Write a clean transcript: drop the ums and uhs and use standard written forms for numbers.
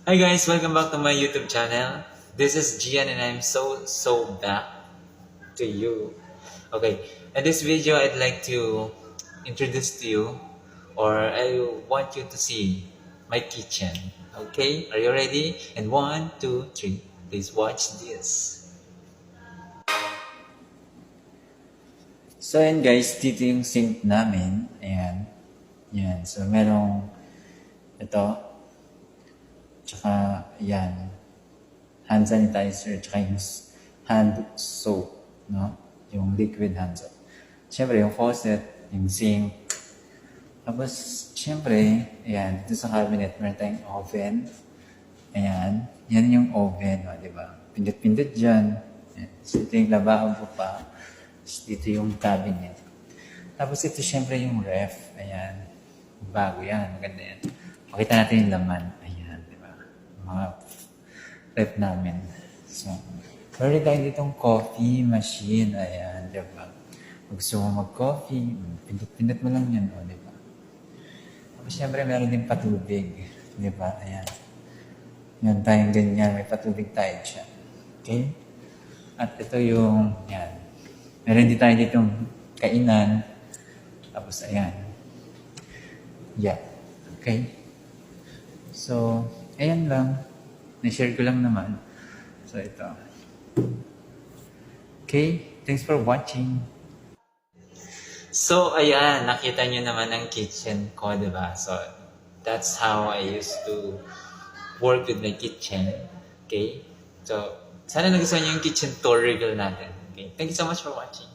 Hi guys, welcome back to my YouTube channel. This is Gian and I'm so back to you. Okay, in this video I'd like to introduce to you, or I want you to see my kitchen. Okay, are you ready? And 1, 2, 3, please watch this. So ayan guys, dito yung sink namin. Ayan. Ayan. So merong ito. Tsaka ayan. Hand sanitizer. Tsaka yung hand soap. No? Yung liquid hand soap. Siyempre yung faucet, yung sink. Tapos siyempre, ayan. Dito sa cabinet, meron tayong oven. Ayan. Yan yung oven. O, diba? Pindot-pindot dyan. Ayan. So ito yung lababo pa. Dito yung cabinet. Tapos ito syempre yung ref. Ayan. Bago yan. Maganda yan. Makita natin yung laman. Ayan. Diba? Mga ref namin. So, meron tayo ditong coffee machine. Ayan. Diba? Pag gusto mo mag-coffee, pindot-pindot mo lang yan. O, diba? Tapos syempre meron din patubig. Diba? Ayan. Yan tayong ganyan. May patubig tayo dyan. Okay? At ito yung, yan. Meron din tayo ditong kainan. Tapos, ayan. Yeah. Okay? So, ayan lang. Na-share ko lang naman. So, ito. Okay? Thanks for watching. So, ayan. Nakita nyo naman ang kitchen ko, diba? So, that's how I used to work with my kitchen. Okay? So, sana nagustuhan nyo yung kitchen tour review natin. Okay? Thank you so much for watching.